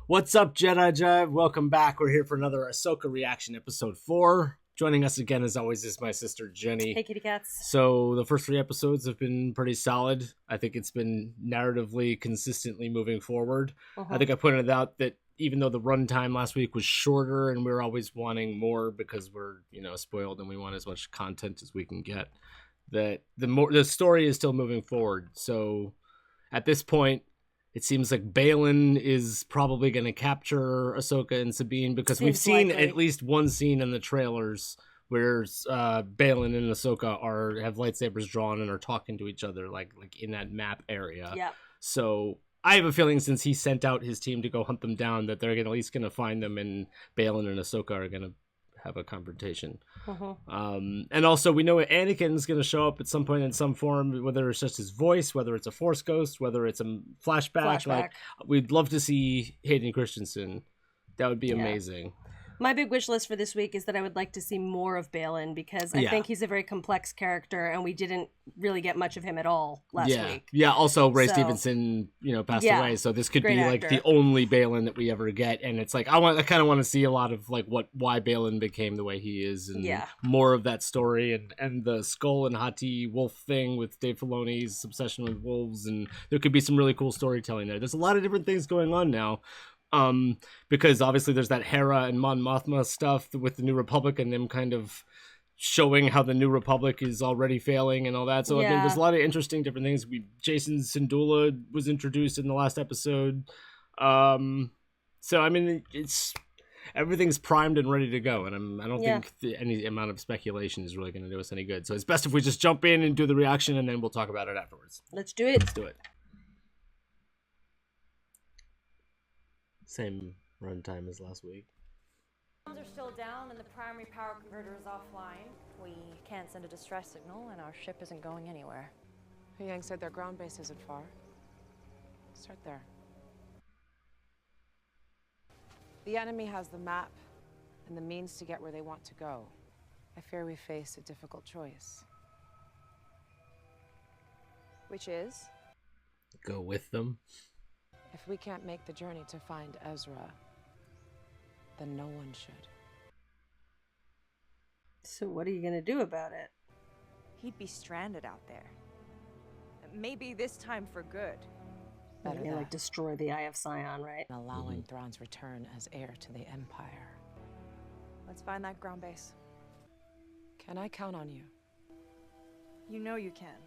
What's up, Jedi Jive? Welcome back. We're here for another Ahsoka reaction, episode 4. Joining us again, as always, is my sister Jenny. Hey, kitty cats. So the first 3 episodes have been pretty solid. I think it's been narratively consistently moving forward. I think I pointed out that even though the runtime last week was shorter and we were always wanting more because we're, spoiled and we want as much content as we can get, that the story is still moving forward. So at this point, it seems like Baylan is probably going to capture Ahsoka and Sabine because we've seen at least one scene in the trailers where Baylan and Ahsoka have lightsabers drawn and are talking to each other like in that map area. Yeah. So I have a feeling since he sent out his team to go hunt them down that they're at least going to find them, and Baylan and Ahsoka are going to have a confrontation. And also we know Anakin's going to show up at some point in some form, whether it's just his voice, whether it's a Force ghost, whether it's a flashback. Like, we'd love to see Hayden Christensen. That would be amazing. My big wish list for this week is that I would like to see more of Baylan because I think he's a very complex character and we didn't really get much of him at all last week. Yeah, also Ray Stevenson, passed away, so this could be like the only Baylan that we ever get, and it's like I kind of want to see a lot of like why Baylan became the way he is, and more of that story, and the Skoll and Hati wolf thing with Dave Filoni's obsession with wolves, and there could be some really cool storytelling there. There's a lot of different things going on now. Because obviously there's that Hera and Mon Mothma stuff with the New Republic and them kind of showing how the New Republic is already failing and all that. So I mean, there's a lot of interesting different things. Jason Syndulla was introduced in the last episode. So I mean, everything's primed and ready to go, and I don't think any amount of speculation is really going to do us any good. So it's best if we just jump in and do the reaction, and then we'll talk about it afterwards. Let's do it. Let's do it. Same runtime as last week. Are still down and the primary power converter is offline. We can't send a distress signal and our ship isn't going anywhere. Yang said their ground base isn't far. Start there. The enemy has the map and the means to get where they want to go. I fear we face a difficult choice. Which is? Go with them. If we can't make the journey to find Ezra, then no one should. So what are you gonna do about it? He'd be stranded out there. Maybe this time for good. Better than like destroy the Eye of Sion, right? Allowing Thrawn's return as heir to the Empire. Let's find that ground base. Can I count on you? You know you can.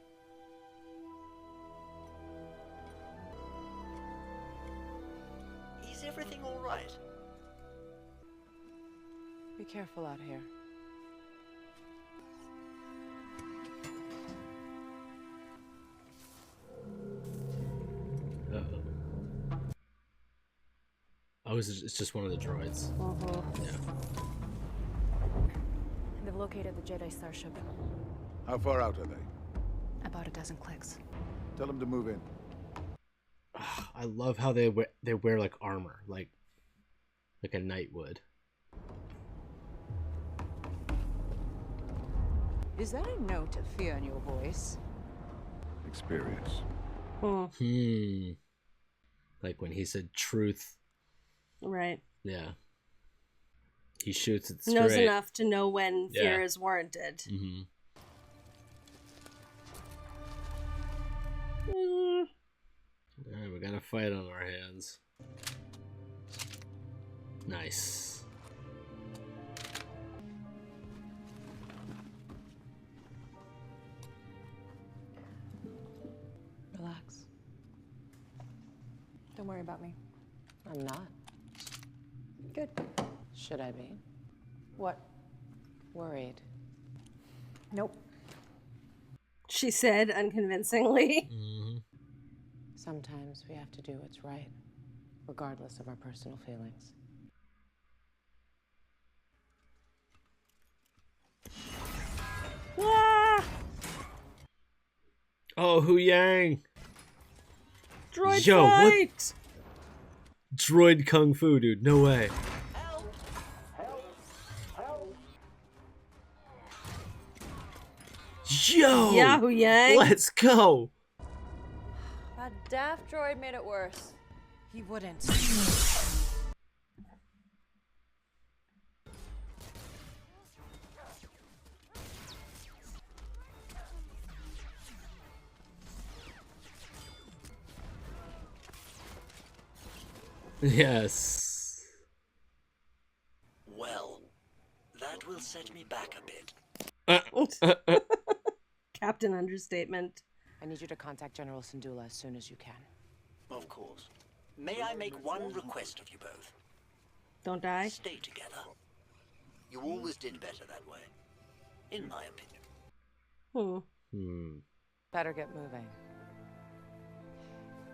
Is everything all right? Be careful out here. Oh, it's just one of the droids. Yeah. They've located the Jedi starship. How far out are they? About a dozen clicks. Tell them to move in. I love how they wear like armor, like a knight would. Is that a note of fear in your voice? Experience. Like when he said truth. Right. Yeah. He shoots it straight. Knows enough to know when fear is warranted. Alright, we got a fight on our hands. Nice. Relax. Don't worry about me. I'm not. Good. Should I be? What? Worried. Nope. She said unconvincingly. Sometimes we have to do what's right, regardless of our personal feelings. Oh, Hu Yang! Droid fight! What? Droid kung fu, dude. No way. Yo! Yahoo Yang! Let's go! That daft droid made it worse. He wouldn't. Yes. Well, that will set me back a bit. Captain Understatement. I need you to contact General Syndulla as soon as you can. Of course. May I make one request of you both? Don't die. Stay together. You always did better that way, in my opinion. Better get moving.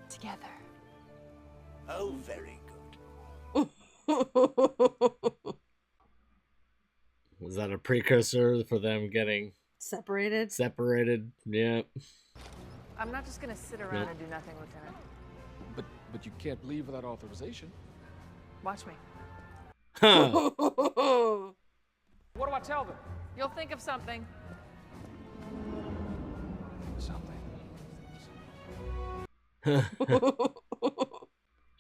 Together. Oh, very good. Was that a precursor for them getting Separated? separated? Yeah. I'm not just gonna sit around and do nothing, Lieutenant. But you can't leave without authorization. Watch me. Huh. What do I tell them? You'll think of something. Something.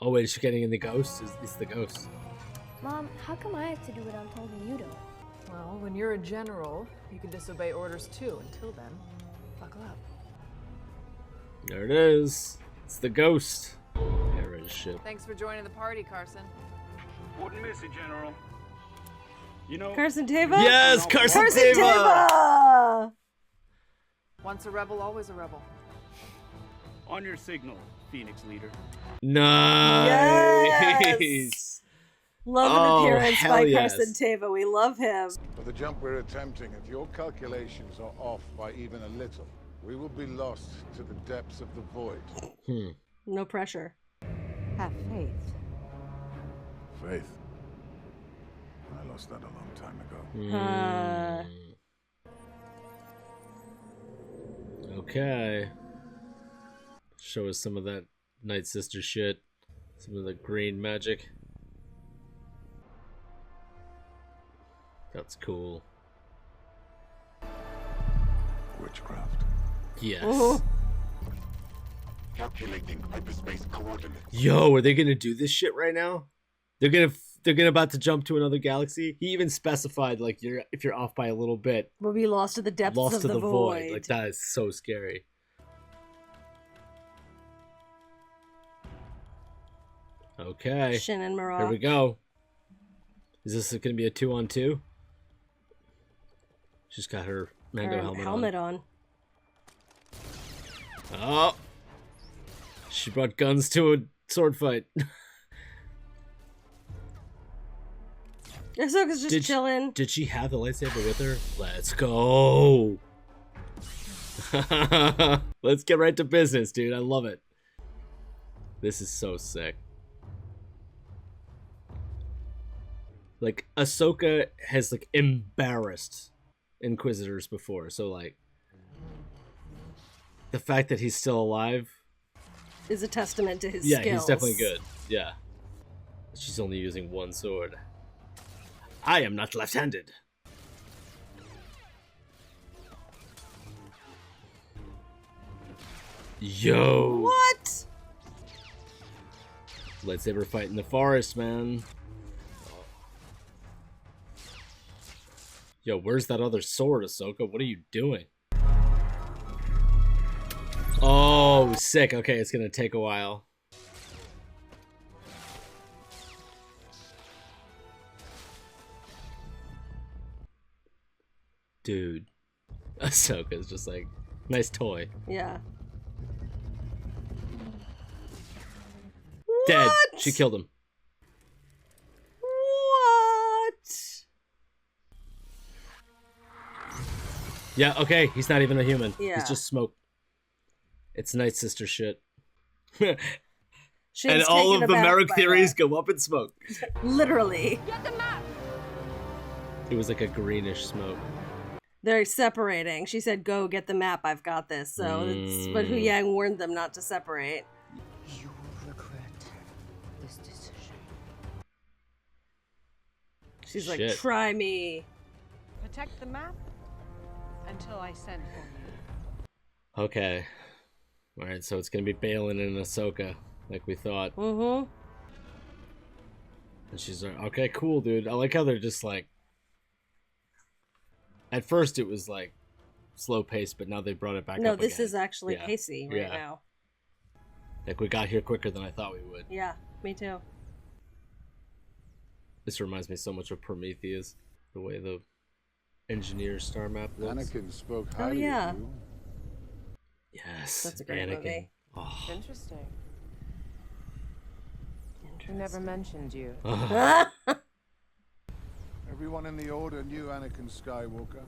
Oh wait, is she getting in the ghost? It's the ghost. Mom, how come I have to do what I'm told and you don't? Well, when you're a general, you can disobey orders too. Until then, buckle up. There it is. It's the ghost. Hera's ship. Thanks for joining the party, Carson. Wouldn't miss it, General. You know, Carson Teva? Yes, Carson Carson Teva! Teva! Once a rebel, always a rebel. on your signal, Phoenix leader. Nice. Yes! Love an appearance by yes. Carson Teva. We love him. For the jump we're attempting, if your calculations are off by even a little, we will be lost to the depths of the void. No pressure. Have faith. Faith. I lost that a long time ago. Okay. Show us some of that Night Sister shit. Some of the green magic. That's cool. Witchcraft. Yes. Calculating hyperspace coordinates. Yo, are they gonna do this shit right now? They're gonna about to jump to another galaxy. He even specified like if you're off by a little bit, We'll be lost to the depths lost of to the the void. Like that is so scary. Okay. Shin and Marah. Here we go. Is this gonna be a 2-on-2? She's got her Mando helmet on. Oh! She brought guns to a sword fight. Ahsoka's just chilling. Did she have the lightsaber with her? Let's go! Let's get right to business, dude. I love it. This is so sick. Like, Ahsoka has, like, embarrassed Inquisitors before, so, like, the fact that he's still alive is a testament to his skills. Yeah, he's definitely good. Yeah. She's only using one sword. I am not left-handed. Yo! What? Lightsaber fight in the forest, man. Yo, where's that other sword, Ahsoka? What are you doing? Oh, sick. Okay, it's gonna take a while. Dude. Ahsoka's just like, nice toy. Yeah. Dead. What? She killed him. What? Yeah, okay. He's not even a human. Yeah. He's just smoke. It's Night Sister shit. Shane's and all of the taken aback Merrick by theories that. go up in smoke. Literally. Get the map! It was like a greenish smoke. They're separating. She said, go get the map. I've got this. So it's, but Hu Yang warned them not to separate. You will regret this decision. She's like, Shit. try me. Protect the map until I send for you. Okay. Alright, so it's gonna be Baylan and Ahsoka, like we thought. Mm-hmm. And she's like, okay, cool, dude. I like how they're just like... At first it was like slow paced, but now they brought it back No, up this again. is actually Yeah. pacey right now. Like we got here quicker than I thought we would. Yeah, me too. This reminds me so much of Prometheus, the way the engineer star map looks. Anakin spoke highly of you. Yes, that's a great movie. Oh. Interesting. He never mentioned you. Everyone in the Order knew Anakin Skywalker.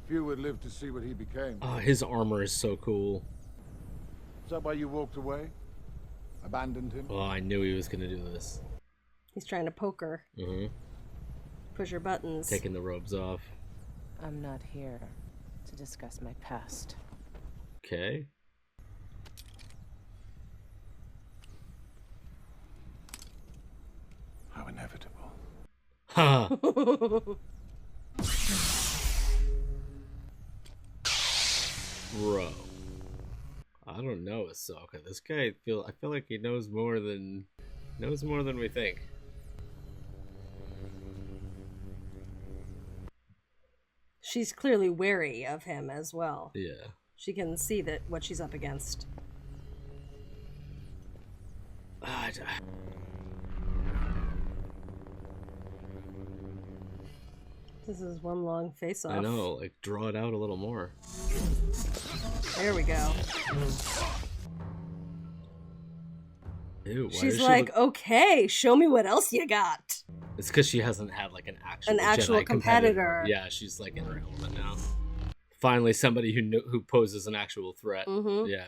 Few would live to see what he became. His armor is so cool. Is that why you walked away? Abandoned him? Oh, I knew he was gonna do this. He's trying to poke her. Mm-hmm. Push her buttons. Taking the robes off. I'm not here to discuss my past. Okay. How inevitable. Ha! Bro. I don't know Ahsoka. This guy I feel like he knows more than we think. She's clearly wary of him as well. Yeah. She can see that what she's up against. This is one long face-off. I know, like draw it out a little more. There we go. Ew, she's like, okay, show me what else you got. It's because she hasn't had like an actual Jedi competitor. Yeah, she's like in her element now. Finally, somebody who poses an actual threat. Mm-hmm. Yeah,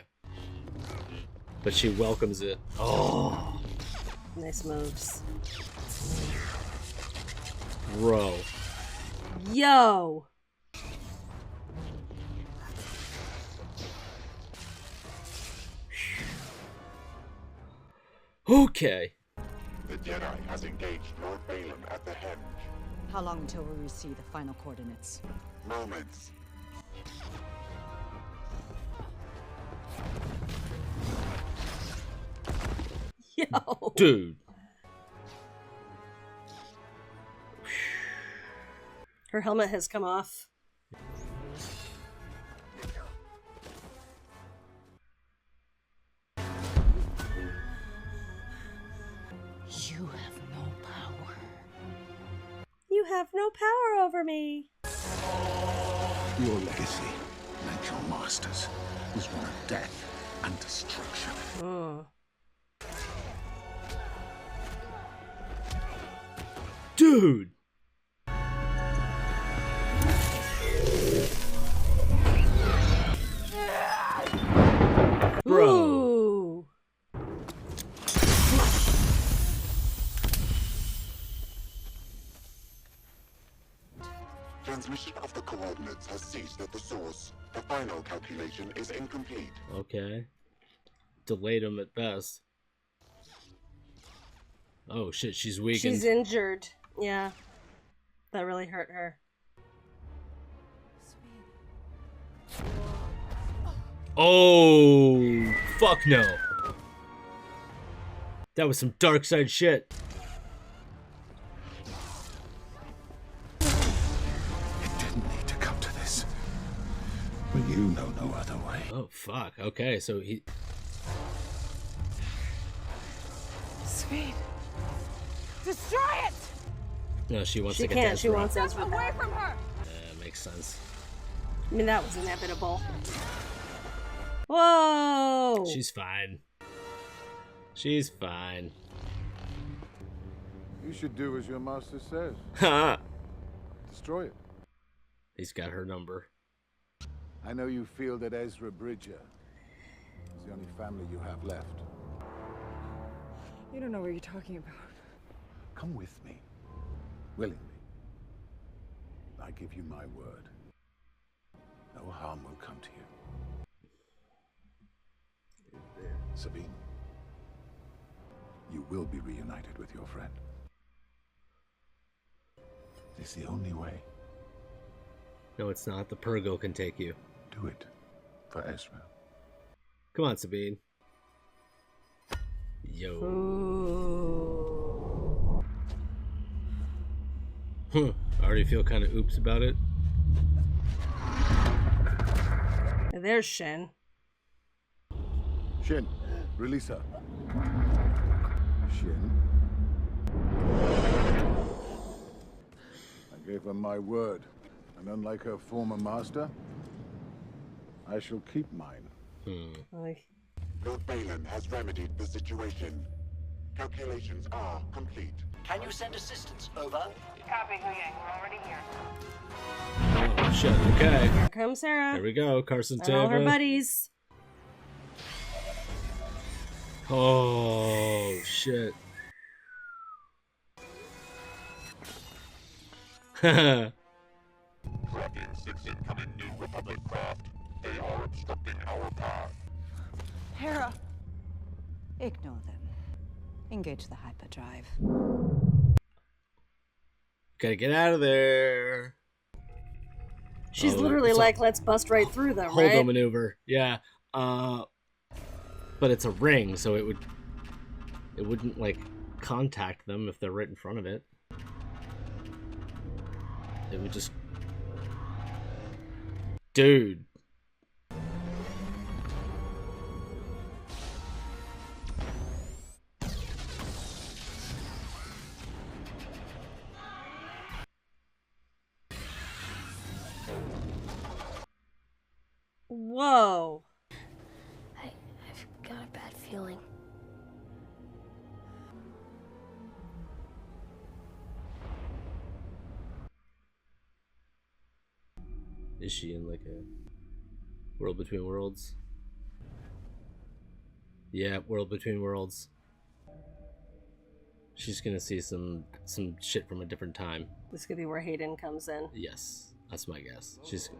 but she welcomes it. Oh, nice moves, bro. Yo. Okay. The Jedi has engaged Lord Baylan at the Henge. How long until we receive the final coordinates? Moments. Yo. Dude. Her helmet has come off. You have no power. You have no power over me. Your legacy, like your master's, is one of death and destruction. Dude. Bro. Ooh. Transmission of the coordinates has ceased at the source. The final calculation is incomplete. Okay. Delayed him at best. Oh shit, she's weakened. She's injured. Yeah. That really hurt her. Oh, fuck no. That was some dark side shit. It didn't need to come to this. But you know no other way. Oh, fuck. Okay, so he... Sabine! Destroy it! No, she wants she to get can't. She wants Ezra away from her! Yeah, makes sense. I mean, that was inevitable. Whoa! She's fine. She's fine. You should do as your master says. Ha! Destroy it. He's got her number. I know you feel that Ezra Bridger is the only family you have left. You don't know what you're talking about. Come with me. Willingly. I give you my word. No harm will come to you. Sabine, you will be reunited with your friend. It's the only way. No, it's not. The Purgo can take you. Do it for Ezra. Come on, Sabine. Yo. Ooh. Huh. I already feel kind of oops about it. There's Shin. Shin, release her. Shin. gave her my word, and unlike her former master, I shall keep mine. Lord Baylan has remedied the situation. Calculations are complete. Can you send assistance? Over. Copy, Hu Yang. We're already here. Oh, shit. Okay. Here comes Sarah. There we go. Carson and all her buddies. Oh, shit. Tracking 6 incoming New Republic craft. They are obstructing our path. Hera! Ignore them. Engage the hyperdrive. Gotta get out of there. She's literally like, let's bust right through them, right? Holdo maneuver. Yeah. But it's a ring, so it wouldn't like contact them if they're right in front of it. It would just... Dude. Whoa. I've got a bad feeling. Is she in like a world between worlds? Yeah, world between worlds. She's gonna see some shit from a different time. This could be where Hayden comes in. Yes, that's my guess. She's...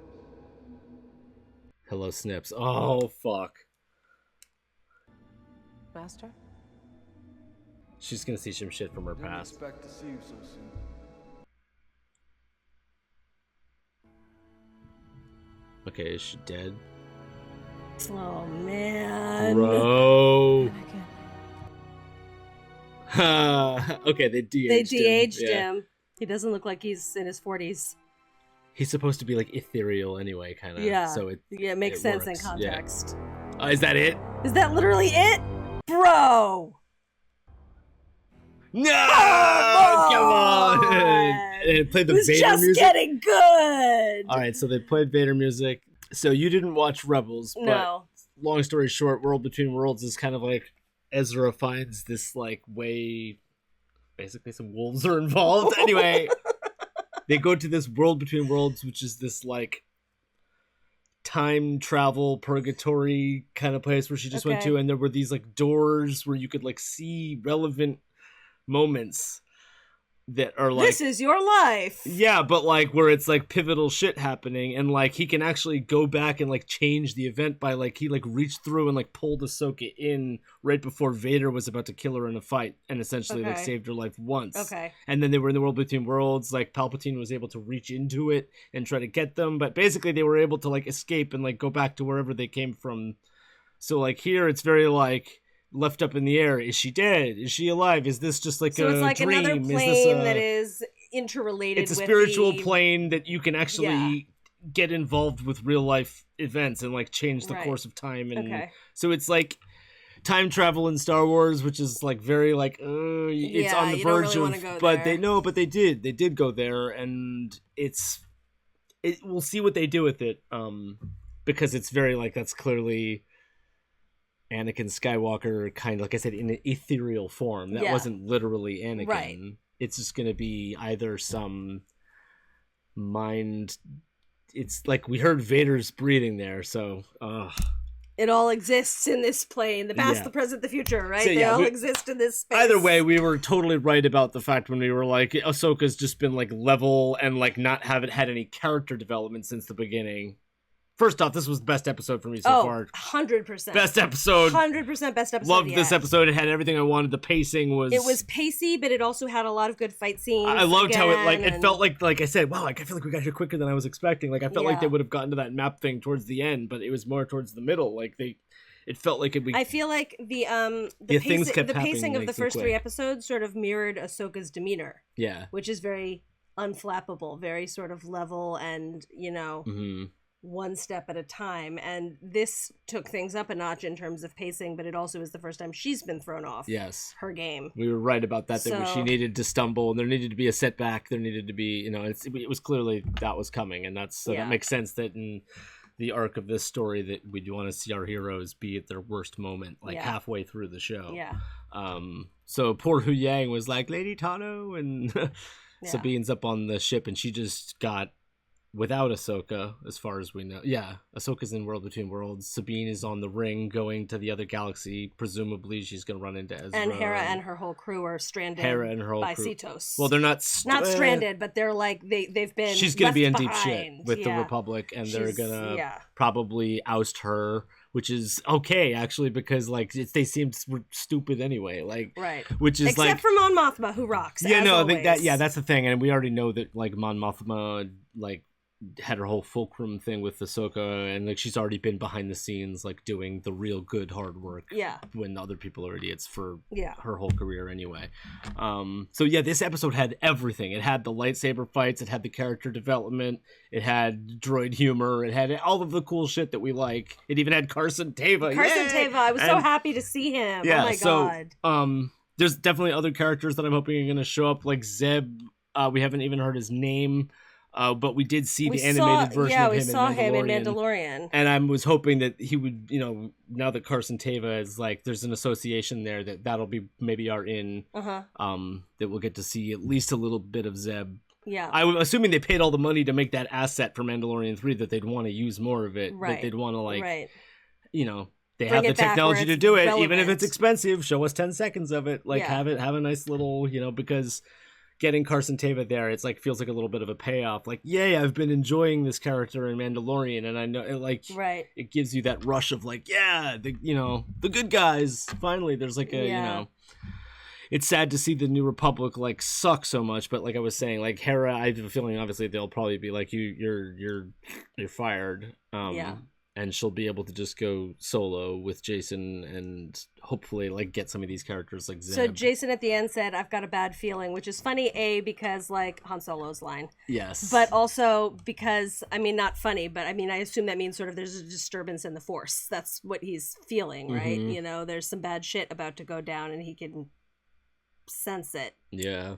Hello, Snips. Oh, fuck. Master? She's gonna see some shit from her past. Didn't expect to see you so soon. Okay, is she dead? Oh, man. Bro. Okay, they de-aged him. They de-aged him. He doesn't look like he's in his 40s. He's supposed to be like ethereal anyway, kind of. Yeah. So it makes sense works. in context. Yeah. Is that it? Is that literally it? Bro! No! Come on! And it played the Vader just music. Getting good! Alright, so they played Vader music. So you didn't watch Rebels, but no. Long story short, World Between Worlds is kind of like Ezra finds this like way... Basically some wolves are involved. Anyway, they go to this World Between Worlds, which is this like time travel purgatory kind of place where she just went to, and there were these like doors where you could like see relevant moments that are like, this is your life. Yeah, but like where it's like pivotal shit happening, and like he can actually go back and like change the event by like he like reached through and like pulled Ahsoka in right before Vader was about to kill her in a fight, and essentially like saved her life once. Okay. And then they were in the World Between Worlds, like Palpatine was able to reach into it and try to get them, but basically they were able to like escape and like go back to wherever they came from. So like here it's very like left up in the air. Is she dead? Is she alive? Is this just like a dream? So it's like another plane that is interrelated. It's a spiritual plane that you can actually get involved with real life events and like change the course of time. And so it's like time travel in Star Wars, which is like very like it's on the verge of. But they did go there, and we'll see what they do with it. Because it's very like that's clearly Anakin Skywalker, kind of like I said, in an ethereal form. That wasn't literally Anakin. Right. It's just going to be either some mind. It's like we heard Vader's breathing there, so. It all exists in this plane. The past, the present, the future, right? So, they all exist in this space. Either way, we were totally right about the fact when we were like, Ahsoka's just been like level and like not haven't had any character development since the beginning. First off, this was the best episode for me so far. 100%. Best episode. 100% best episode. Loved this episode. It had everything I wanted. The pacing was... It was pacey, but it also had a lot of good fight scenes. I loved how it felt like I said, wow, I feel like we got here quicker than I was expecting. Like I felt like they would have gotten to that map thing towards the end, but it was more towards the middle. Like it felt like I feel like the pacing of the first 3 episodes sort of mirrored Ahsoka's demeanor. Yeah. Which is very unflappable, very sort of level and, one step at a time, and this took things up a notch in terms of pacing, but it also is the first time she's been thrown off her game. We were right about that, that she needed to stumble, and there needed to be a setback, there needed to be, it was clearly that was coming, and that makes sense that in the arc of this story that we do want to see our heroes be at their worst moment, halfway through the show. So poor Hu Yang was like, Lady Tano, and Sabine's up on the ship, and she just got without Ahsoka, as far as we know. Ahsoka's in World Between Worlds. Sabine is on the ring going to the other galaxy. Presumably she's going to run into Ezra. And Hera and her whole crew are stranded by Cetos. Well, they're not stranded, but they're like, they've been She's going to be in deep behind. shit with the Republic, and they're going to probably oust her, which is okay, actually, because they seem stupid anyway. Which is except for Mon Mothma, who rocks. That's the thing, and we already know that Mon Mothma had her whole fulcrum thing with Ahsoka, and she's already been behind the scenes doing the real good hard work when other people are idiots for her whole career anyway. This episode had everything. It had the lightsaber fights, it had the character development, it had droid humor, it had all of the cool shit that we like. It even had Carson Teva. I was so happy to see him. Oh my god. There's definitely other characters that I'm hoping are going to show up, like Zeb. We haven't even heard his name. But we did see the animated version of him in Mandalorian. Yeah, we saw him in Mandalorian. And I was hoping that he would, now that Carson Teva is there's an association there, that'll be maybe our in, that we'll get to see at least a little bit of Zeb. Yeah. I'm assuming they paid all the money to make that asset for Mandalorian 3, that they'd want to use more of it. Right. That they'd want to they Bring have the technology to do it, relevant. even if it's expensive. Show us 10 seconds of it. Have a nice little, because getting Carson Teva there, it's feels like a little bit of a payoff. Yay, I've been enjoying this character in Mandalorian, and I know it gives you that rush of the good guys. Finally, there's it's sad to see the New Republic suck so much, but I was saying, Hera, I have a feeling obviously they'll probably be you're fired. And she'll be able to just go solo with Jason and hopefully get some of these characters like Zeb. So Jason at the end said, "I've got a bad feeling," which is funny, because Han Solo's line. Yes. But also because, not funny, but I assume that means sort of there's a disturbance in the Force. That's what he's feeling, right? Mm-hmm. There's some bad shit about to go down and he can sense it. Yeah.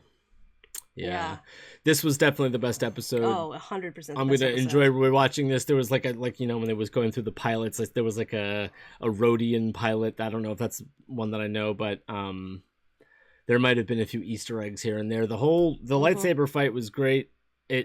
This was definitely the best episode. 100%. I'm gonna enjoy rewatching this. There was when it was going through the pilots, there was a Rhodian pilot. I don't know if that's one that I know, but there might have been a few Easter eggs here and there. The lightsaber fight was great.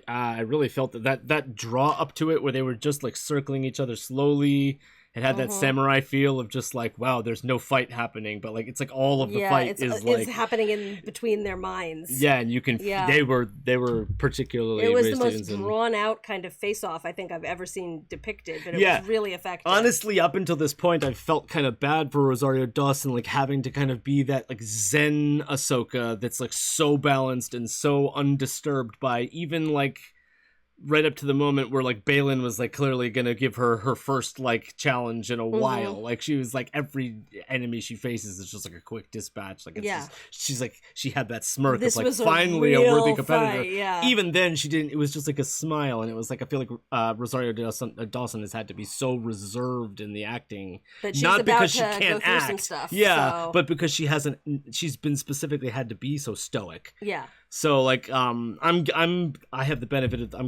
I really felt that draw up to it, where they were just circling each other slowly. It had that samurai feel of just wow, there's no fight happening, but it's all of the fight is happening in between their minds. Yeah, and you can they were particularly. It was the most drawn out kind of face off I think I've ever seen depicted, but it was really effective. Honestly, up until this point, I felt kind of bad for Rosario Dawson, having to kind of be that Zen Ahsoka that's so balanced and so undisturbed by even right up to the moment where Baylan was clearly gonna give her first challenge in a while. She was every enemy she faces is just a quick dispatch. She's she had that smirk of finally a worthy competitor. Fight, even then she didn't. It was just a smile, and it was I feel Rosario Dawson has had to be so reserved in the acting, but she's not because she can't act, some stuff, but because she's been specifically had to be so stoic. So I'm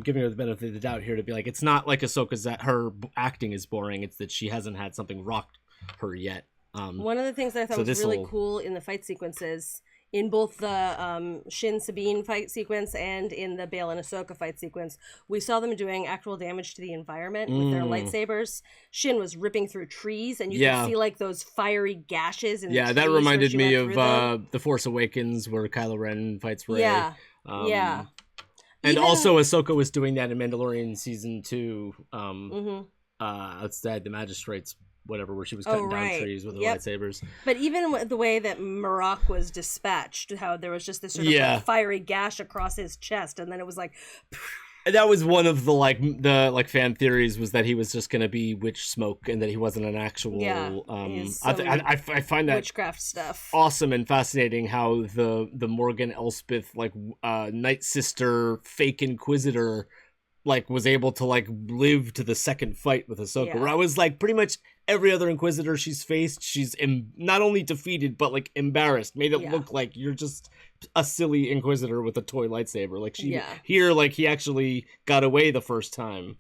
giving her the benefit of the doubt here to be it's not Ahsoka's that her acting is boring. It's that she hasn't had something rock her yet. One of the things that I thought was really cool in the fight sequences, in both the Shin Sabine fight sequence and in the Baylan Ahsoka fight sequence, we saw them doing actual damage to the environment with their lightsabers. Shin was ripping through trees, and you could see those fiery gashes in the trees. That reminded me of The Force Awakens, where Kylo Ren fights Rey. And also Ahsoka was doing that in Mandalorian season 2, outside the Magistrates, whatever, where she was cutting down trees with her lightsabers. But even the way that Marok was dispatched, how there was just this sort of fiery gash across his chest, and then it was that was one of the fan theories, was that he was just going to be witch smoke and that he wasn't an actual. I find that witchcraft stuff awesome and fascinating. How the Morgan Elspeth Night Sister fake Inquisitor like was able to like live to the second fight with Ahsoka, where I was like, pretty much every other Inquisitor she's faced, she's not only defeated but like embarrassed, made it look like you're just a silly Inquisitor with a toy lightsaber. Like here, like he actually got away the first time.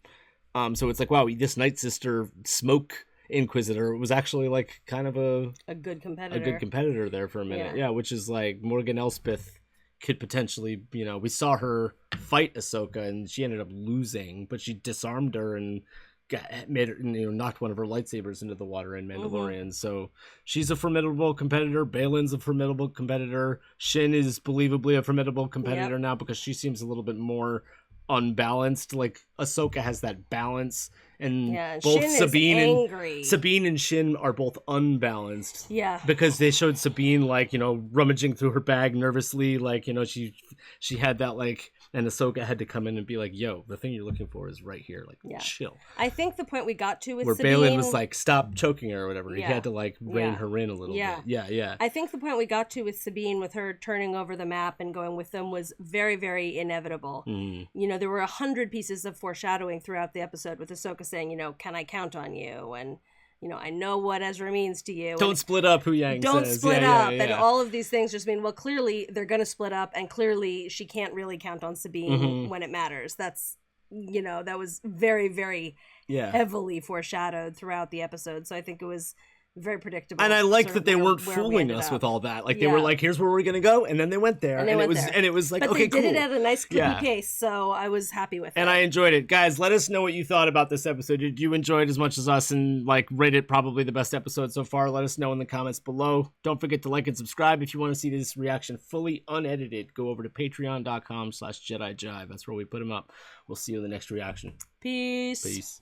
So it's like, wow, this Night Sister Smoke Inquisitor was actually like kind of a good competitor there for a minute. Yeah, which is like Morgan Elspeth could potentially, we saw her fight Ahsoka and she ended up losing, but she disarmed her and made her, knocked one of her lightsabers into the water in Mandalorian. So she's a formidable competitor. Baylan's a formidable competitor. Shin is believably a formidable competitor now because she seems a little bit more unbalanced. Like Ahsoka has that balance, and both Sabine and Shin are both unbalanced. Yeah, because they showed Sabine like rummaging through her bag nervously, like she had that like, and Ahsoka had to come in and be like, "Yo, the thing you're looking for is right here. Like, chill." I think the point we got to with where Sabine, Baylan was like, "Stop choking her" or whatever. He had to like rein her in a little bit. Yeah. I think the point we got to with Sabine, with her turning over the map and going with them, was very, very inevitable. There were 100 pieces of foreshadowing throughout the episode with Ahsoka saying, "Can I count on you?" and I know what Ezra means to you. Don't split up, Hu Yang Don't says. split up. And all of these things just mean, well, clearly they're going to split up, and clearly she can't really count on Sabine when it matters. That's, that was very, very heavily foreshadowed throughout the episode. So I think it was very predictable. And I liked that they weren't fooling us with all that. Like they were like, here's where we're gonna go, and then they went there, and it was like, but okay, they did it at a nice clippy pace, so I was happy with it. And I enjoyed it. Guys, let us know what you thought about this episode. Did you enjoy it as much as us and like rate it probably the best episode so far? Let us know in the comments below. Don't forget to like and subscribe if you want to see this reaction fully unedited. Go over to patreon.com/JediJive. That's where we put them up. We'll see you in the next reaction. Peace. Peace.